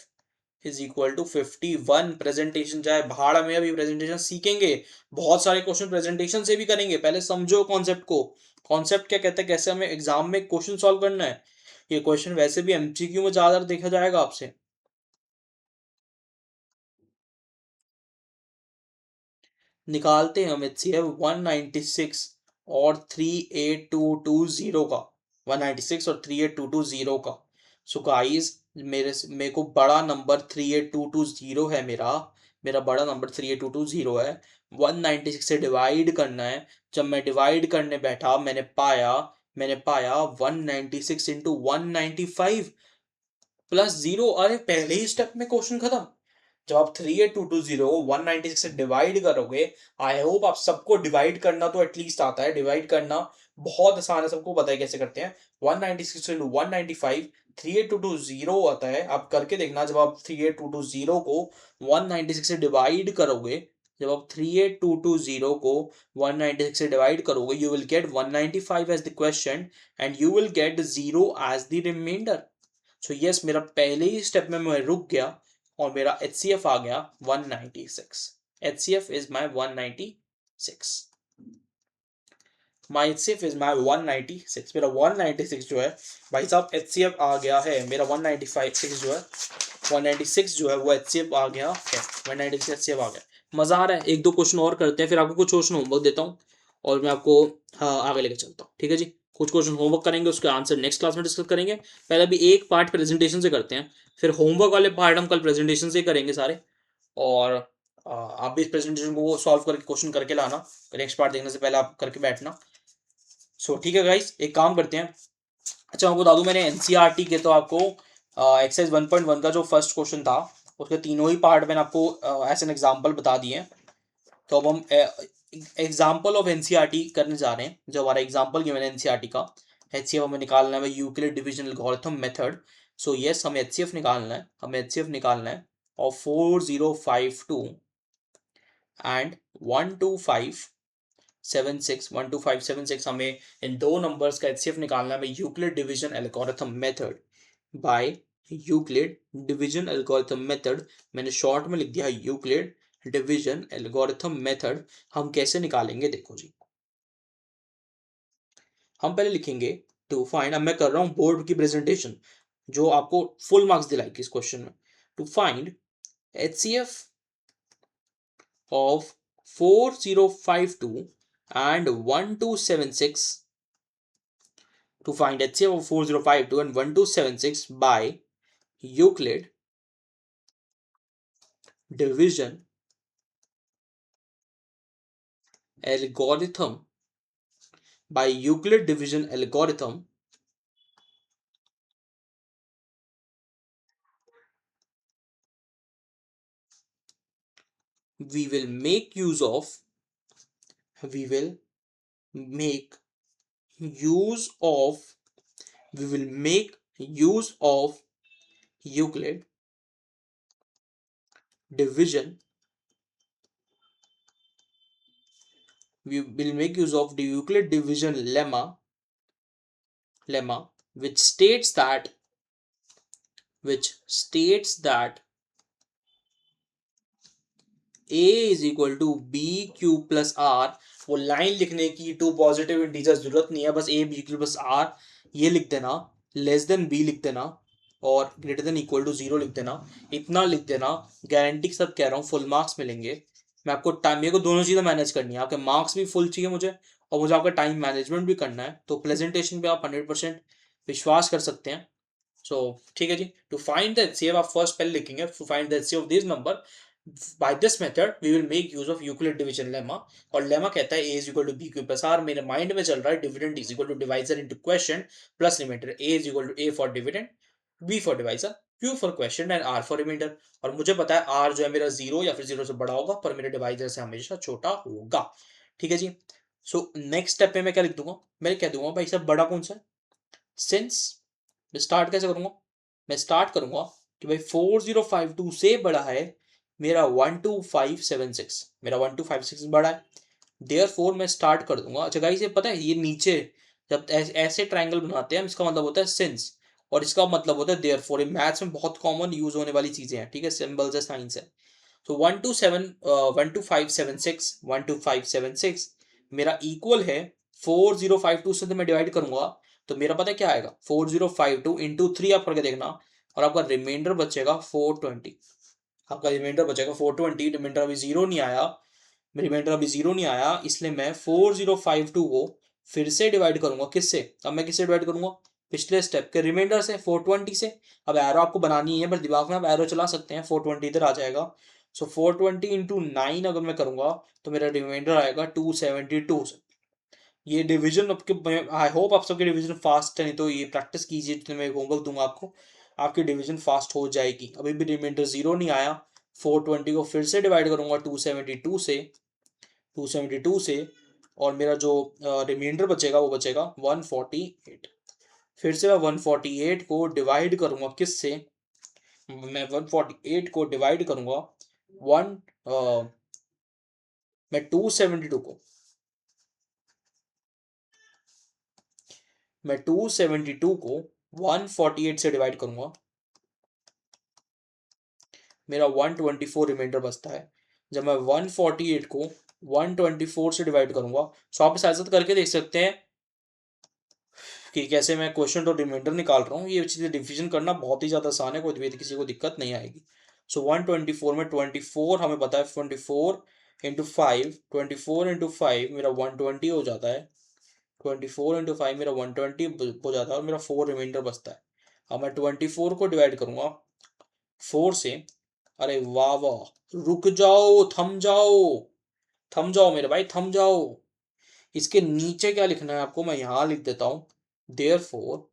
is equal to 51। Presentation जाए भाड़ में, अभी प्रेजेंटेशन सीखेंगे, बहुत सारे क्वेश्चन प्रेजेंटेशन से भी करेंगे, पहले समझो कॉन्सेप्ट को। कॉन्सेप्ट क्या कहता है, कैसे हमें एग्जाम में क्वेश्चन सॉल्व करना है। ये क्वेश्चन वैसे भी MCQ में ज्यादा देखा जाएगा आपसे। निकालते हैं हम HCF 196 और 38220 का, 196 और 38220 का। सो गाइस, मेरे को बड़ा नंबर 38220 है, मेरा मेरा बड़ा नंबर 38220 है। 196 से डिवाइड करना है। जब मैं डिवाइड करने बैठा, मैंने पाया 196 इंटू 195 प्लस जीरो। अरे पहले ही स्टेप में क्वेश्चन खत्म। जब आप 38220 196 से डिवाइड करोगे, आई होप आप सबको डिवाइड करना तो एटलीस्ट आता है, डिवाइड करना बहुत आसान है, सबको पता है कैसे करते हैं। 196 इंटू 195, 38220 आता है, आप करके देखना। जब आप 38220 को 196 से डिवाइड करोगे, जब आप 38220 को 196 से डिवाइड करोगे, you will get 195 as the question and you will get zero as the remainder. So yes, मेरा पहले ही स्टेप में मैं रुक गया और मेरा HCF आ गया 196। HCF is my 196, my HCF is my 196। मेरा 196 जो है भाई साहब, HCF आ गया है मेरा 195 जो है, 196 जो है वो HCF आ गया है, 196 HCF आ गया। मजा आ रहा है। एक दो क्वेश्चन और करते हैं, फिर आपको कुछ क्वेश्चन होमवर्क देता हूँ और मैं आपको, हाँ, आगे लेके चलता हूँ। ठीक है जी। कुछ क्वेश्चन होमवर्क करेंगे, उसके आंसर नेक्स्ट क्लास में डिस्कस करेंगे। पहले अभी एक पार्ट प्रेजेंटेशन से करते हैं, फिर होमवर्क वाले पार्ट हम कल प्रेजेंटेशन से ही करेंगे सारे। और आप भी इस प्रेजेंटेशन को सॉल्व करके क्वेश्चन करके लाना, नेक्स्ट पार्ट देखने से पहले आप करके बैठना। सो ठीक है गाइस, एक काम करते हैं। अच्छा, मैं बता दूं, मैंने NCERT के तो आपको एक्सरसाइज 1.1 का जो फर्स्ट क्वेश्चन था, उसके तीनों ही पार्ट मैंने आपको एज एन एग्जाम्पल बता दिए हैं। तो अब हम एग्जाम्पल ऑफ NCERT करने जा रहे हैं। जो हमारा एग्जाम्पल किया मैंने NCERT का, HCF हमें निकालना है Euclid division algorithm method. So yes, हमें HCF निकालना है, हमें HCF निकालना है। और 4052 एंड 125 76 12576 हमें इन दो नंबर्स का एचसीएफ निकालना है Euclid division algorithm method by Euclid division algorithm method. मैंने शॉर्ट में लिख दिया यूक्लिड डिवीजन एल्गोरिथम मेथड। हम कैसे निकालेंगे देखो जी, हम पहले लिखेंगे टू फाइंड, अब मैं कर रहा हूं बोर्ड की प्रेजेंटेशन जो आपको फुल मार्क्स दिलाएगी इस क्वेश्चन में। To find HCF of 4052 and 1276, to find HCF of 4052 and 1276 by Euclid division algorithm, by Euclid division algorithm, we will make use of, we will make use of, we will make use of Euclid division, we will make use of the Euclid division lemma, which states that, which states that a is equal to b q plus r। वो line लिखने की to positive integer जरूरत नहीं है, बस a b q plus r ये लिख देना, लेस देन b लिख देना और ग्रेटर देन इक्वल टू 0 लिख देना, इतना लिख देना। गारंटी के साथ कह रहा हूँ फुल मार्क्स मिलेंगे। मैं आपको टाइम, मेरे को दोनों चीज़ें मैनेज करनी है, आपके मार्क्स भी फुल चाहिए मुझे और मुझे आपका टाइम मैनेजमेंट भी करना है, तो प्रेजेंटेशन पे आप 100% विश्वास कर सकते हैं। सो ठीक है जी, टू फाइंड द HCF आप फर्स्ट पहले लिखेंगे, to find the HCF of this number by this method we will make use of Euclid division lemma। और लेमा कहता है a is equal to b q plus r। मेरे mind में चल रहा है dividend is equal to divisor into question plus remainder। a is equal to a for dividend, b for divisor, q for question and r for remainder। और मुझे पता है r जो है मेरा 0 या फिर 0 से बड़ा होगा पर मेरे डिवाइजर से हमेशा छोटा होगा। ठीक है जी। सो नेक्स्ट स्टेप पे मैं क्या लिख दूंगा, मैं कह दूंगा भाई सब बड़ा कौन सा है। सिंस मैं स्टार्ट कैसे करूंगा, मैं स्टार्ट करूंगा कि भाई 4052 से बड़ा है मेरा 12576, मेरा 1256 बड़ा है, देयर फोर मैं स्टार्ट कर दूंगा। अच्छा गाइस ये पता है ये नीचे जब ऐसे ट्रायंगल बनाते हैं इसका मतलब होता है सिंस और इसका मतलब होता है देयर फोर। मैथ्स में बहुत कॉमन यूज होने वाली चीजें हैं, ठीक है, सिंबल्स है, साइंस है। तो 12576 मेरा इक्वल है 4052 से, तो मैं डिवाइड करूंगा तो मेरा पता है क्या आएगा 4052 इंटू 3 आप करके देखना और आपका रिमाइंडर बचेगा 420। आपका रिमाइंडर बचेगा 420, रिमाइंडर अभी जीरो नहीं आया, रिमाइंडर अभी जीरो नहीं आया, इसलिए मैं 4052 को फिर से डिवाइड करूंगा किससे, अब मैं किससे डिवाइड करूंगा पिछले स्टेप के रिमाइंडर से 420 से। अब एरो आपको बनानी है पर दिमाग में आप एरो चला सकते हैं, 420 इधर आ जाएगा। सो 420 इंटू 9 अगर मैं करूंगा तो मेरा रिमाइंडर आएगा 272 से। ये डिवीजन आपके, आई होप आप सबके डिवीजन फास्ट है, नहीं तो ये प्रैक्टिस कीजिए जितने मैं होमवर्क दूंगा आपको, आपकी डिवीजन फास्ट हो जाएगी। अभी भी रिमाइंडर जीरो नहीं आया, 420 को फिर से डिवाइड करूंगा 272 से, 272 से, और मेरा जो रिमाइंडर बचेगा वो बचेगा 148। फिर से मैं 148 को डिवाइड करूंगा किससे, मैं 148 को डिवाइड करूंगा वन मैं 272 को, मैं 272 को 148 से डिवाइड करूंगा, मेरा 124 रिमाइंडर बचता है। जब मैं 148 को 124 से डिवाइड करूंगा, सो आप इस साथ करके देख सकते हैं कि कैसे मैं क्वेश्चन और रिमाइंडर निकाल रहा हूँ। ये चीज़ें डिवीजन करना बहुत ही ज़्यादा आसान है, कोई भी किसी को दिक्कत नहीं आएगी। सो 124 में 24 हमें पता है 24 इंटू 5, 24 इंटू 5 मेरा 120 हो जाता है, 24 इंटू 5 मेरा 120 हो जाता है और मेरा 4 रिमाइंडर बचता है। अब मैं 24 को डिवाइड करूंगा 4 से, अरे वाह वाह, रुक जाओ, थम जाओ, थम जाओ मेरे भाई, थम जाओ। इसके नीचे क्या लिखना है आपको, मैं यहां लिख देता हूं therefore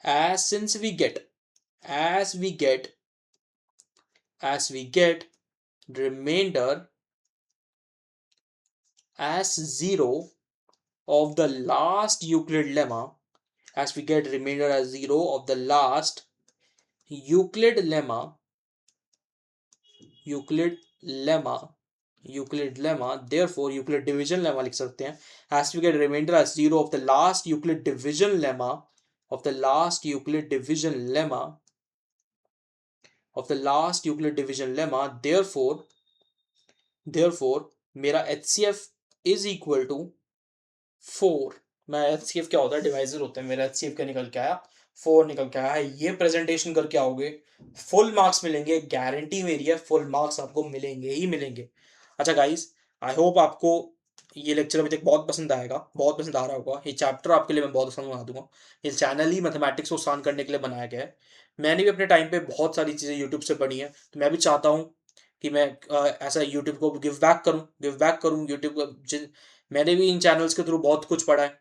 as since we get, as we get, as we get remainder as 0 of the last Euclid lemma, as we get remainder as 0 of the last Euclid lemma, Euclid lemma, Euclid lemma, therefore Euclid division lemma लिख सकते हैं, has to get remainder as zero of the last Euclid division lemma of the last Euclid division lemma therefore मेरा HCF is equal to 4। मैं HCF क्या होता है, divisor होता है, मेरा HCF क्या निकल के आया, 4 निकल के आया है। ये प्रेजेंटेशन करके आओगे, फुल मार्क्स मिलेंगे, गारंटी मेरी है, फुल मार्क्स आपको मिलेंगे ही मिलेंगे। अच्छा गाइस, आई होप आपको ये लेक्चर अभी तक बहुत पसंद आएगा, बहुत पसंद आ रहा होगा। ये चैप्टर आपके लिए मैं बहुत आसान बना दूंगा। ये चैनल ही मैथमेटिक्स को आसान करने के लिए बनाया गया है। मैंने भी अपने टाइम पे बहुत सारी चीज़ें यूट्यूब से पढ़ी हैं, तो मैं भी चाहता हूँ कि मैं ऐसा यूट्यूब को गिव बैक करूँ यूट्यूब को। मैंने भी इन चैनल्स के थ्रू बहुत कुछ पढ़ा है,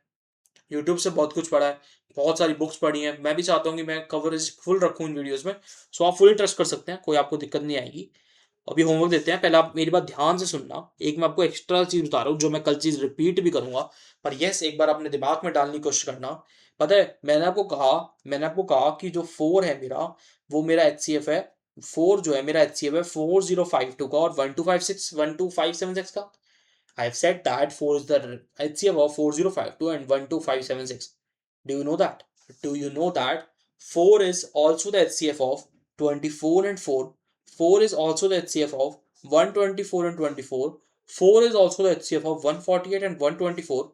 यूट्यूब से बहुत कुछ पढ़ा है, बहुत सारी बुक्स पढ़ी हैं। मैं भी चाहता हूँ कि मैं कवरेज फुल रखूँ इन वीडियोस में, सो आप फुली ट्रस्ट कर सकते हैं, कोई आपको दिक्कत नहीं आएगी। अभी होमवर्क देते हैं, पहले आप मेरी बात ध्यान से सुनना। एक मैं आपको एक्स्ट्रा चीज बता रहा हूँ जो मैं कल चीज रिपीट भी करूंगा, पर यस एक बार अपने दिमाग में डालने की कोशिश करना। पता है मैंने आपको कहा कि जो 4 है मेरा, वो मेरा HCF है। 4 जो है मेरा HCF है 4052 का और 1256 का। I have said that 4 is the HCF of 4052 and 12576. Do you know that? Do you know that 4 is also the HCF of 24 and 4? 4 is also the HCF of 124 and 24. 4 is also the HCF of 148 and 124.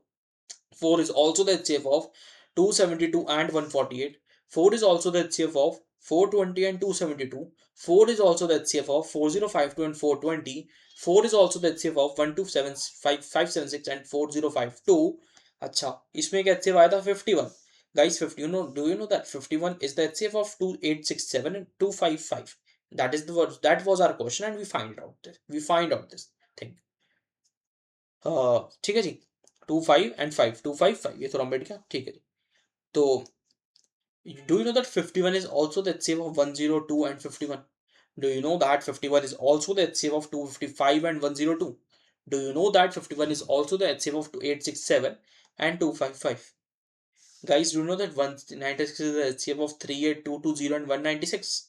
4 is also the HCF of 272 and 148. 4 is also the HCF of 420 and 272. 4 is also the HCF of 4052 and 420. 4 is also the HCF of 127 and 4052. अच्छा, इसमें एक HCF आया था 51. Guys, 50, do you know that 51 is the HCF of 2867 and 255? That was our question and we find out this thing. ठीक है जी, 25 and 5, 255, ये थोड़ा बैठ गया, ठीक है जी। तो do you know that 51 is also the HCF of 102 and 51? Do you know that 51 is also the HCF of 255 and 102? Do you know that 51 is also the HCF of 2867 and 255? Guys, do you know that 196 is the HCF of 38220 and 196?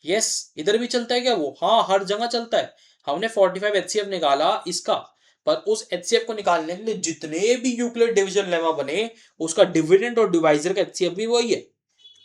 Yes, इधर भी चलता है क्या वो? हाँ, हर जगह चलता है। हमने 45 HCF निकाला इसका, पर उस HCF को निकालने के लिए जितने भी यूक्लिड डिवीजन लेमा बने, उसका डिविडेंड और डिवाइजर का HCF भी वही है।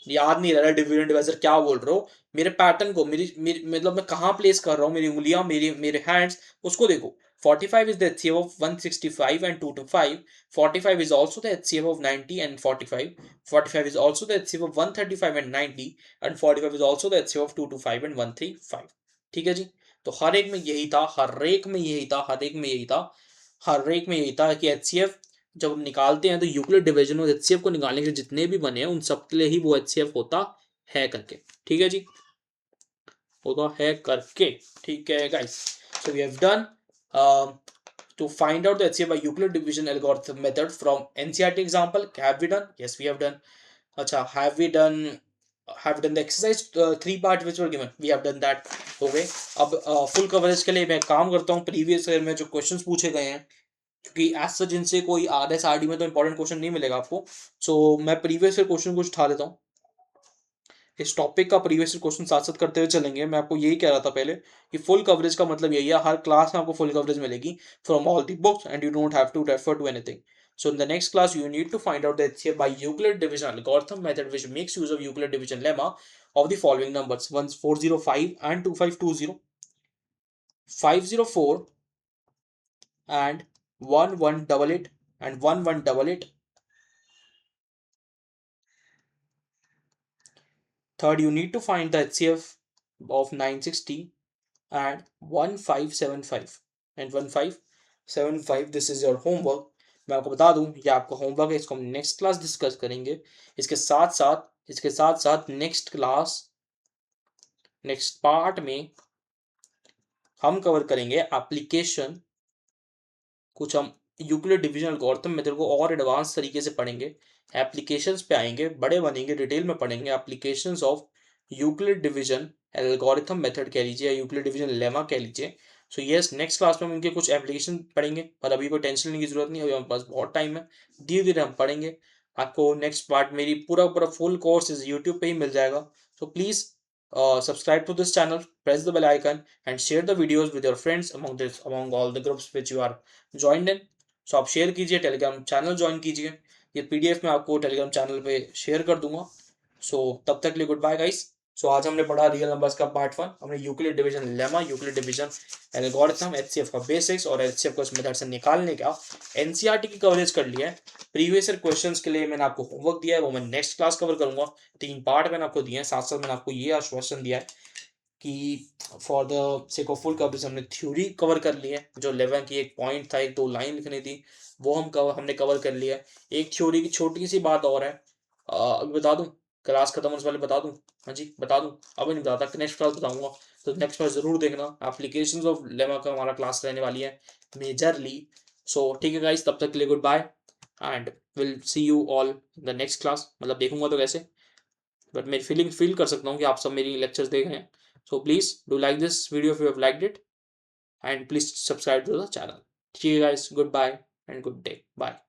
याद नहीं रहा डिविडेंड डिवाइजर क्या बोल रहे हो, मेरे पैटर्न को, मेरी मतलब मैं कहाँ प्लेस कर रहा हूँ, मेरी उंगलियां, मेरे हैंड्स, उसको देखो। 45 is the HCF of 165 and 225. 45 is also the HCF of 90 and 45. 45 is also the HCF of 135 and 90 and 45 is also the HCF of 225 and 135. ठीक है जी। तो हर एक में यही था, हर एक में यही था, हर एक में यही था, हर एक में यही था कि HCF जब हम निकालते हैं तो यूक्लिड डिवीजन और HCF को निकालने के लिए जितने भी बने हैं उन सब के लिए ही वो HCF होता है करके। ठीक है जी, होता है करके। ठीक है guys, so we have done to find out the HCF by Euclid division algorithm method from NCERT example. Have we done? Yes, we have done. अच्छा, have done the exercise 3 part which were given. We have done that. हो गए। अब full coverage के लिए मैं काम करता हूँ, प्रीवियस ईयर में जो क्वेश्चंस पूछे गए हैं, क्योंकि एज सच इनसे कोई RSRD में तो इंपॉर्टेंट क्वेश्चन नहीं मिलेगा आपको, सो मैं प्रीवियस ईयर क्वेश्चन कुछ उठा लेता हूँ। इस टॉपिक का प्रीवियस क्वेश्चन साथ साथ करते हुए चलेंगे। मैं आपको यही कह रहा था पहले कि फुल कवरेज का मतलब यही है, हर क्लास में आपको फुल कवरेज मिलेगी from all the books and you don't have to refer to anything. So in the next class, you need to find out the HCF by Euclid division algorithm method, which makes use of Euclid division lemma of the following numbers: 405 and 2520, 504 and 1188 and 1188. Third, you need to find the HCF of 960 and 1575 and 1575. This is your homework. मैं आपको बता दूं ये आपका homework है, इसको हम next class discuss करेंगे। इसके साथ साथ नेक्स्ट पार्ट में हम कवर करेंगे एप्लीकेशन। कुछ हम यूक्लिड डिवीजन एल्गोरिथम मेथड को और एडवांस तरीके से पढ़ेंगे, एप्लीकेशंस पे आएंगे, बड़े बनेंगे, डिटेल में पढ़ेंगे applications of Euclid division algorithm method कह लीजिए, यूक्लिड डिवीजन लेमा कह लीजिए। सो यस, नेक्स्ट क्लास में हम इनके कुछ एप्लीकेशन पढ़ेंगे, पर अभी कोई टेंशन लेने की जरूरत नहीं है, अभी हमारे पास बहुत टाइम है, धीरे धीरे हम पढ़ेंगे। आपको नेक्स्ट पार्ट मेरी पूरा फुल कोर्स इस यूट्यूब पे ही मिल जाएगा। So please subscribe to this channel, press the bell icon, and share the videos with your friends among all the groups which you are joined in. So आप share कीजिए, Telegram channel join कीजिए, ये PDF मैं आपको Telegram channel पे share कर दूंगा. सो तब तक के लिए गुड बाय गाइस. सो आज हमने पढ़ा रियल नंबर्स का पार्ट 1, हमने Euclid division lemma, Euclid division algorithm, HCF का बेसिक्स और एचसीएफ को इस मेथड से निकालने का एनसीईआरटी की कवरेज कर लिया है. प्रीवियस ईयर क्वेश्चंस के लिए मैंने आपको होमवर्क दिया है, वो मैं नेक्स्ट क्लास कवर करूंगा. 3 पार्ट मैंने आपको दिए हैं, साथ साथ मैंने आपको ये आश्वासन दिया है कि for the sake of full coverage हमने थ्योरी कवर कर ली है. जो 11 की एक पॉइंट था, एक 2 लाइन लिखनी थी, वो हमने कवर कर लिया है. एक थ्योरी की छोटी सी बात और है, अभी बता दूं, क्लास खत्म होने से पहले बता दूं. हाँ जी बता दूं, अभी नहीं बताता, नेक्स्ट क्लास बताऊंगा. तो नेक्स्ट क्लास जरूर देखना. एप्लीकेशंस ऑफ लेमा का हमारा क्लास रहने वाली है मेजरली. सो ठीक है गाइस, तब तक के लिए good bye and will see you all the next class. मतलब देखूंगा तो कैसे, बट मैं फील कर सकता हूँ कि आप सब मेरी लेक्चर्स देख रहे हैं. So please do like this video if you have liked it and please subscribe to the channel. ठीक है guys, good bye and good day. Bye.